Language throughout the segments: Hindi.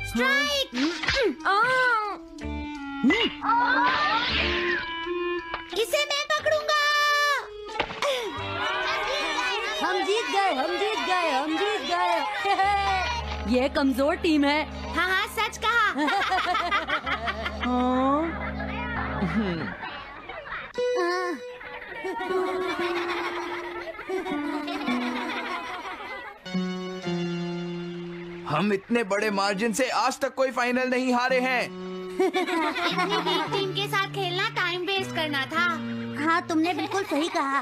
स्ट्राइक! इसे मैं पकड़ूंगा। हम जीत गए, हम जीत गए, हम जीत गए। ये कमजोर टीम है। हाँ हाँ, सच कहा। हम इतने बड़े मार्जिन से आज तक कोई फाइनल नहीं हारे हैं। इतनी वीक टीम के साथ खेलना टाइम वेस्ट करना था। हाँ, तुमने बिल्कुल सही कहा।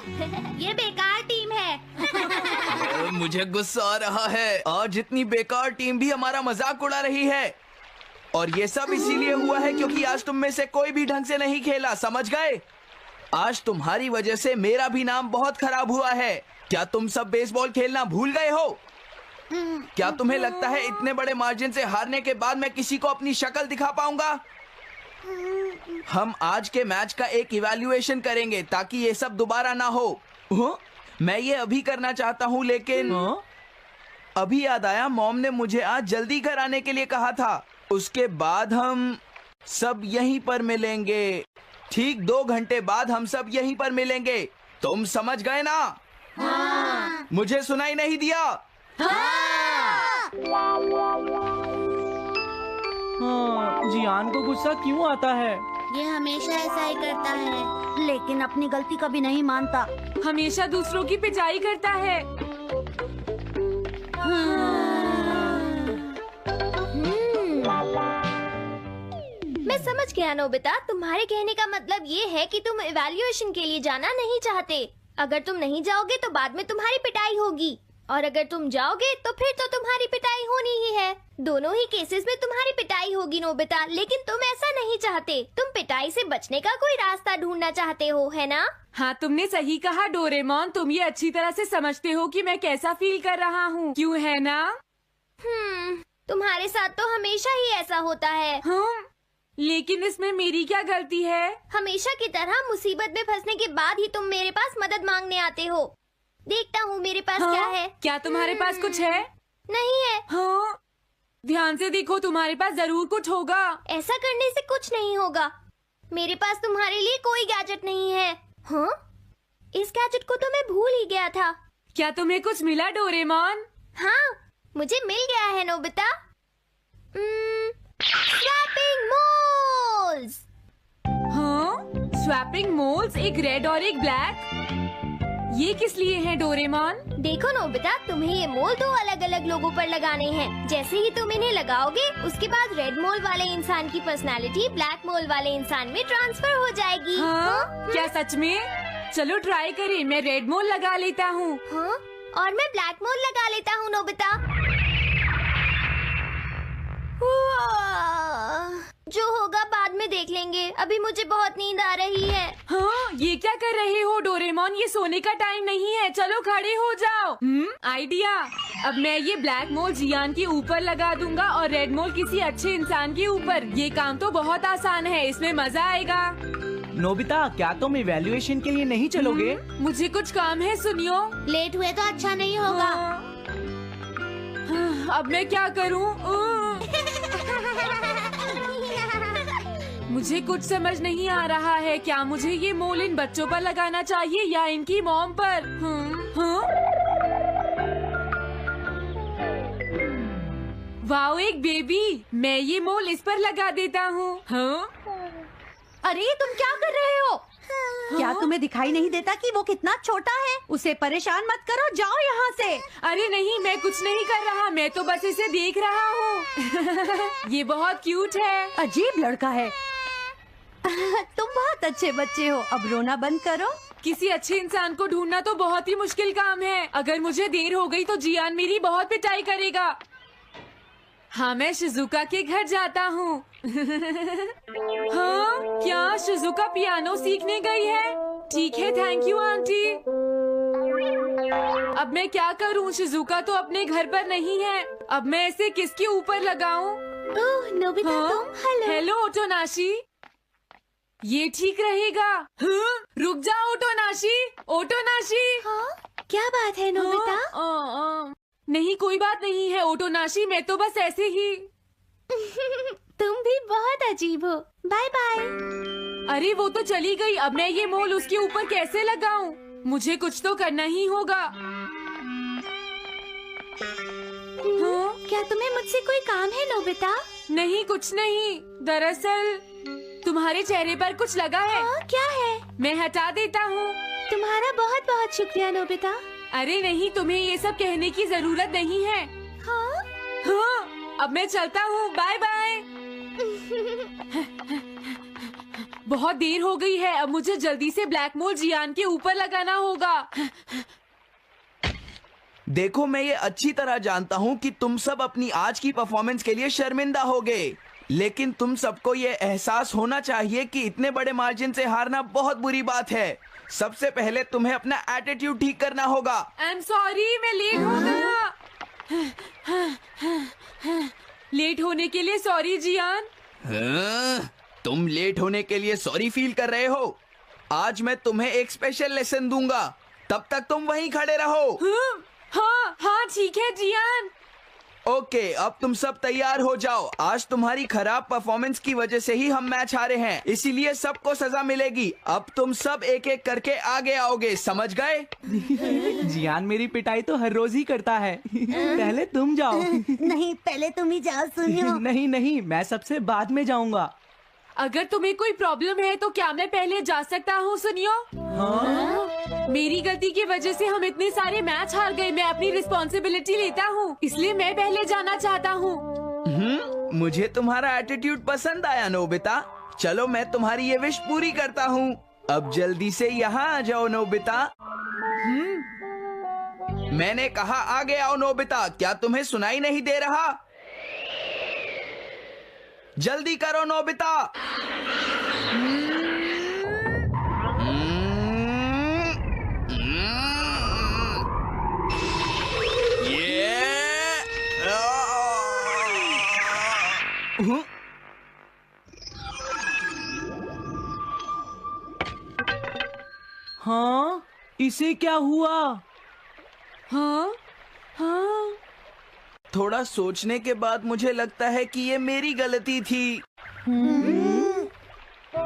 ये बेकार टीम है। मुझे गुस्सा आ रहा है। आज इतनी बेकार टीम भी हमारा मजाक उड़ा रही है। और ये सब इसीलिए हुआ है क्योंकि आज तुम में से कोई भी ढंग से नहीं खेला, समझ गए? आज तुम्हारी वजह से मेरा भी नाम बहुत खराब हुआ है। क्या तुम सब बेसबॉल खेलना भूल गए हो? क्या तुम्हें लगता है इतने बड़े मार्जिन से हारने के बाद मैं किसी को अपनी शक्ल दिखा पाऊंगा? हम आज के मैच का एक इवैल्यूएशन करेंगे ताकि ये सब दोबारा ना हो। मैं ये अभी करना चाहता हूँ, लेकिन अभी याद आया मॉम ने मुझे आज जल्दी घर आने के लिए कहा था। उसके बाद हम सब यहीं पर मिलेंगे। ठीक 2 घंटे बाद हम सब यहीं पर मिलेंगे। तुम समझ गए ना? हाँ। मुझे सुनाई नहीं दिया? हाँ। जियान को गुस्सा क्यों आता है? ये हमेशा ऐसा ही करता है, लेकिन अपनी गलती कभी नहीं मानता। हमेशा दूसरों की पिटाई करता है। मैं समझ गया नोबिता, तुम्हारे कहने का मतलब ये है कि तुम इवैल्यूएशन के लिए जाना नहीं चाहते। अगर तुम नहीं जाओगे तो बाद में तुम्हारी पिटाई होगी, और अगर तुम जाओगे तो फिर तो तुम्हारी पिटाई होनी ही है। दोनों ही केसेस में तुम्हारी पिटाई होगी नोबिता, लेकिन तुम ऐसा नहीं चाहते। तुम पिटाई से बचने का कोई रास्ता ढूंढना चाहते हो, है ना? हाँ, तुमने सही कहा डोरेमोन। तुम ये अच्छी तरह से समझते हो कि मैं कैसा फील कर रहा हूँ, क्यों है ना? तुम्हारे साथ तो हमेशा ही ऐसा होता है। लेकिन इसमें मेरी क्या गलती है? हमेशा की तरह मुसीबत में फंसने के बाद ही तुम मेरे पास मदद मांगने आते हो। देखता हूँ मेरे पास क्या है। क्या तुम्हारे पास कुछ है? नहीं है। हाँ, ध्यान से देखो, तुम्हारे पास जरूर कुछ होगा। ऐसा करने से कुछ नहीं होगा। मेरे पास तुम्हारे लिए कोई गैजेट नहीं है। हाँ? इस गैजेट को तो मैं भूल ही गया था। क्या तुम्हें कुछ मिला डोरेमोन? हाँ, मुझे मिल गया है नोबिता। Swapping moles. हाँ, स्वैपिंग मोल्स, एक रेड और एक ब्लैक। ये किस लिए हैं डोरेमोन? देखो नोबिता, तुम्हें ये मोल 2 अलग-अलग लोगों पर लगाने हैं। जैसे ही तुम इन्हें लगाओगे, उसके बाद रेड मोल वाले इंसान की पर्सनालिटी ब्लैक मोल वाले इंसान में ट्रांसफर हो जाएगी। हाँ? क्या सच में? चलो ट्राई करें। मैं रेड मोल लगा लेता हूँ। हाँ? और मैं ब्लैक मोल लगा लेता हूँ नोबिता। जो होगा बाद में देख लेंगे। अभी मुझे बहुत नींद आ रही है। हाँ, ये क्या कर रहे हो डोरेमोन? ये सोने का टाइम नहीं है। चलो खड़े हो जाओ। आइडिया। अब मैं ये ब्लैक मोल जियान के ऊपर लगा दूंगा और रेड मोल किसी अच्छे इंसान के ऊपर। ये काम तो बहुत आसान है, इसमें मजा आएगा। नोबिता, क्या तुम इवैल्यूएशन के लिए नहीं चलोगे? मुझे कुछ काम है, सुनियो। लेट हुए तो अच्छा नहीं होगा। अब मैं क्या करूँ? मुझे कुछ समझ नहीं आ रहा है। क्या मुझे ये मोल इन बच्चों पर लगाना चाहिए या इनकी मॉम पर? वाओ, एक बेबी। मैं ये मोल इस पर लगा देता हूँ। अरे, तुम क्या कर रहे हो? क्या तुम्हें दिखाई नहीं देता कि वो कितना छोटा है? उसे परेशान मत करो, जाओ यहाँ से। अरे नहीं, मैं कुछ नहीं कर रहा। मैं तो बस इसे देख रहा हूँ। ये बहुत क्यूट है। अजीब लड़का है। तुम बहुत अच्छे बच्चे हो। अब रोना बंद करो। किसी अच्छे इंसान को ढूंढना तो बहुत ही मुश्किल काम है। अगर मुझे देर हो गई तो जियान मेरी बहुत पिटाई करेगा। हाँ, मैं शिजुका के घर जाता हूँ। हाँ, क्या शिजुका पियानो सीखने गई है? ठीक है, थैंक यू आंटी। अब मैं क्या करूँ? शिजुका तो अपने घर पर नहीं है। अब मैं इसे किसके ऊपर लगाऊं? ओह नोबिता, तुम? हेलो ओटोनाशी। ये ठीक रहेगा। रुक जाओ ओटोनाशी। ओटोनाशी। हाँ? क्या बात है नोबिता? नहीं कोई बात नहीं है ओटोनाशी, मैं तो बस ऐसे ही। तुम भी बहुत अजीब हो। Bye bye. अरे वो तो चली गई, अब मैं ये मोल उसके ऊपर कैसे लगाऊं? मुझे कुछ तो करना ही होगा। हाँ? क्या तुम्हें मुझसे कोई काम है नोबिता? नहीं कुछ नहीं, दरअसल तुम्हारे चेहरे पर कुछ लगा है। हाँ, क्या है? मैं मैं हटा देता हूँ। तुम्हारा बहुत बहुत शुक्रिया नोबिता। अरे नहीं, तुम्हें ये सब कहने की जरूरत नहीं है। हाँ? हाँ, अब मैं चलता हूँ, बाय बाय। बहुत देर हो गई है, अब मुझे जल्दी से ब्लैक मोल जियान के ऊपर लगाना होगा। देखो, मैं ये अच्छी तरह जानता हूँ कि तुम सब अपनी आज की परफॉर्मेंस के लिए शर्मिंदा होगे, लेकिन तुम सबको ये एहसास होना चाहिए कि इतने बड़े मार्जिन से हारना बहुत बुरी बात है। सबसे पहले तुम्हें अपना एटीट्यूड ठीक करना होगा। आई एम सॉरी, मैं लेट हो गया। लेट होने के लिए सॉरी जियान। हाँ, तुम लेट होने के लिए सॉरी फील कर रहे हो? आज मैं तुम्हें एक स्पेशल लेसन दूंगा, तब तक तुम वहीं खड़े रहो। हाँ हाँ ठीक है जियान। ओके, अब तुम सब तैयार हो जाओ। आज तुम्हारी खराब परफॉर्मेंस की वजह से ही हम मैच हारे हैं, इसीलिए सबको सजा मिलेगी। अब तुम सब एक एक करके आगे आओगे, समझ गए? जियान मेरी पिटाई तो हर रोज ही करता है। पहले तुम जाओ। नहीं, पहले तुम ही जाओ सुनियो। नहीं नहीं, मैं सबसे बाद में जाऊंगा। अगर तुम्हें कोई प्रॉब्लम है तो क्या मैं पहले जा सकता हूँ? सुनियो, मेरी गलती की वजह से हम इतने सारे मैच हार गए। मैं अपनी रिस्पॉन्सिबिलिटी लेता हूँ, इसलिए मैं पहले जाना चाहता हूँ। मुझे तुम्हारा एटीट्यूड पसंद आया नोबिता। चलो, मैं तुम्हारी ये विश पूरी करता हूँ। अब जल्दी से यहाँ आ जाओ नोबिता। मैंने कहा आगे आओ नोबिता, क्या तुम्हें सुनाई नहीं दे रहा? जल्दी करो नोबिता। हाँ, इसे क्या हुआ? हाँ हाँ, थोड़ा सोचने के बाद मुझे लगता है कि ये मेरी गलती थी।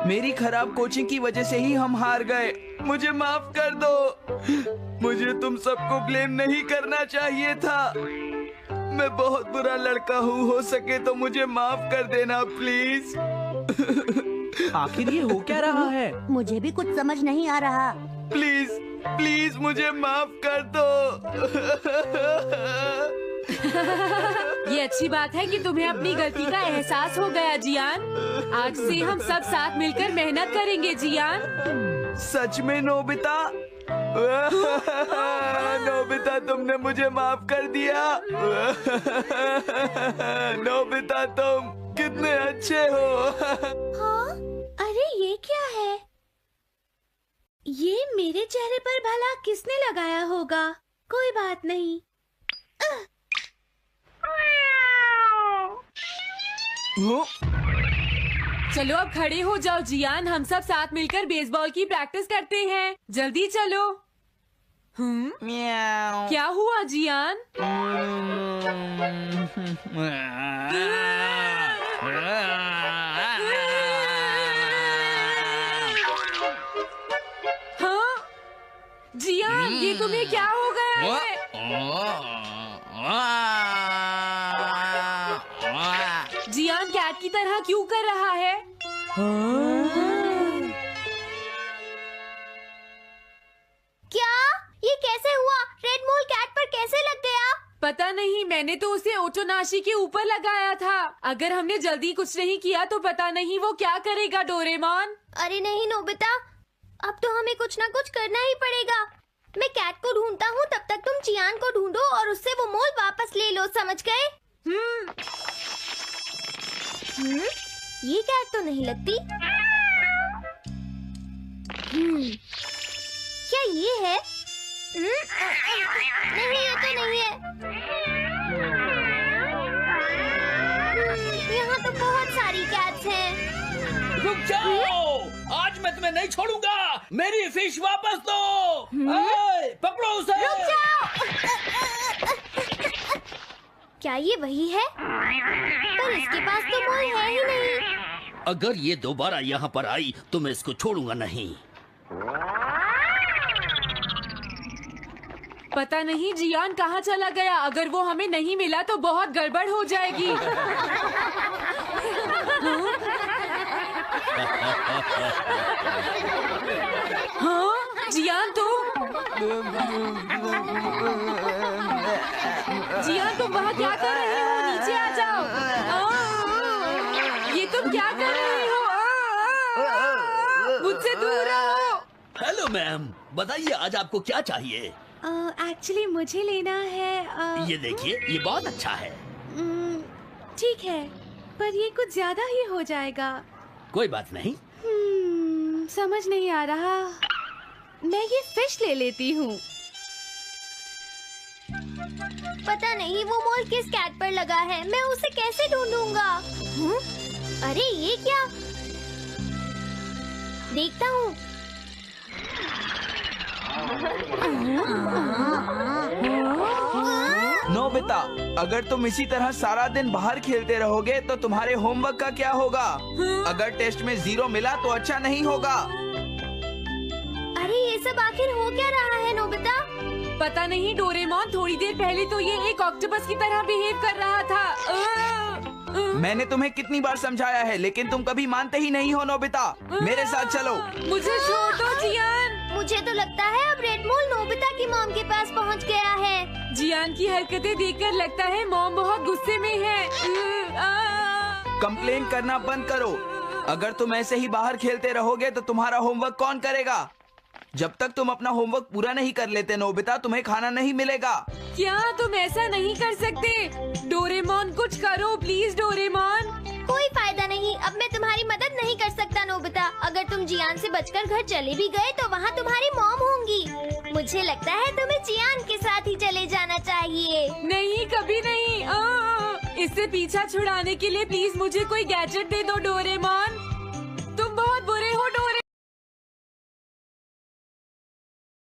मेरी खराब कोचिंग की वजह से ही हम हार गए। मुझे माफ कर दो। मुझे तुम सबको ब्लेम नहीं करना चाहिए था। मैं बहुत बुरा लड़का हूँ, हो सके तो मुझे माफ कर देना प्लीज। आखिर ये हो क्या रहा है? मुझे भी कुछ समझ नहीं आ रहा। प्लीज प्लीज मुझे माफ कर दो। ये अच्छी बात है कि तुम्हें अपनी गलती का एहसास हो गया जियान। आज से हम सब साथ मिलकर मेहनत करेंगे जियान। सच में नोबिता? नोबिता, तुमने मुझे माफ कर दिया। नोबिता, तुम कितने अच्छे हो। हाँ? अरे ये क्या है? ये मेरे चेहरे पर भला किसने लगाया होगा? कोई बात नहीं। चलो अब खड़े हो जाओ जियान, हम सब साथ मिलकर बेसबॉल की प्रैक्टिस करते हैं। जल्दी चलो। म्याऊ। क्या हुआ जियान? हाँ जियान, ये तुम्हें क्या हो गया है? जियान कैट की तरह क्यों कर रहा है? क्या? ये कैसे हुआ? रेड मोल कैट पर कैसे लग गया? पता नहीं, मैंने तो उसे ओटोनाशी के ऊपर लगाया था। अगर हमने जल्दी कुछ नहीं किया तो पता नहीं वो क्या करेगा डोरेमोन। अरे नहीं नोबिता, अब तो हमें कुछ ना कुछ करना ही पड़ेगा। मैं कैट को ढूंढता हूँ, तब तक तुम चियान को ढूंढो और उससे वो मोल वापस ले लो, समझ गए? ये कैट तो नहीं लगती। क्या ये है? नहीं, ये तो नहीं है। यहाँ तो बहुत सारी कैट्स हैं। रुक जाओ, आज मैं तुम्हें नहीं छोड़ूंगा। मेरी फिश वापस दो। ए, पकड़ो उसे। रुक जाओ। क्या ये वही है? पर इसके पास तो मोल है ही नहीं। अगर ये दोबारा यहाँ पर आई तो मैं इसको छोड़ूंगा नहीं। पता नहीं जियान कहाँ चला गया। अगर वो हमें नहीं मिला तो बहुत गड़बड़ हो जाएगी। हाँ जियान तुम वहाँ क्या कर रहे हो? नीचे आ जाओ। ये तुम क्या कर रहे हो? मुझसे दूर रहो। हेलो मैम, बताइए आज आपको क्या चाहिए? एक्चुअली मुझे लेना है ये देखिए, ये बहुत अच्छा है। ठीक है, पर ये कुछ ज्यादा ही हो जाएगा। कोई बात नहीं। समझ नहीं आ रहा। मैं ये फिश ले लेती हूँ। पता नहीं वो मोल किस कैट पर लगा है। मैं उसे कैसे ढूंढूंगा? अरे ये क्या? देखता हूँ। नोबिता, अगर तुम इसी तरह सारा दिन बाहर खेलते रहोगे तो तुम्हारे होमवर्क का क्या होगा? अगर टेस्ट में 0 मिला तो अच्छा नहीं होगा। अरे ये सब आखिर हो क्या रहा है नोबिता? पता नहीं डोरेमोन, थोड़ी देर पहले तो ये एक ऑक्टोपस की तरह बिहेव कर रहा था। मैंने तुम्हें कितनी बार समझाया है, लेकिन तुम कभी मानते ही नहीं हो। नोबिता, मेरे साथ चलो। मुझे छोड़ दो जियान। मुझे तो लगता है अब रेड मोल नोबिता की मॉम के पास पहुंच गया है। जियान की हरकतें देखकर लगता है मॉम बहुत गुस्से में है। कंप्लेन करना बंद करो। अगर तुम ऐसे ही बाहर खेलते रहोगे तो तुम्हारा होमवर्क कौन करेगा? जब तक तुम अपना होमवर्क पूरा नहीं कर लेते नोबिता, तुम्हें खाना नहीं मिलेगा। क्या तुम ऐसा नहीं कर सकते? डोरेमोन कुछ करो प्लीज डोरेमोन। कोई फायदा नहीं, अब मैं तुम्हारी मदद नहीं कर सकता नोबिता। अगर तुम जियान से बचकर घर चले भी गए तो वहाँ तुम्हारी मॉम होंगी। मुझे लगता है तुम्हें जियान के साथ ही चले जाना चाहिए। नहीं, कभी नहीं। इससे पीछा छुड़ाने के लिए प्लीज मुझे कोई गैजेट दे दो डोरेमोन।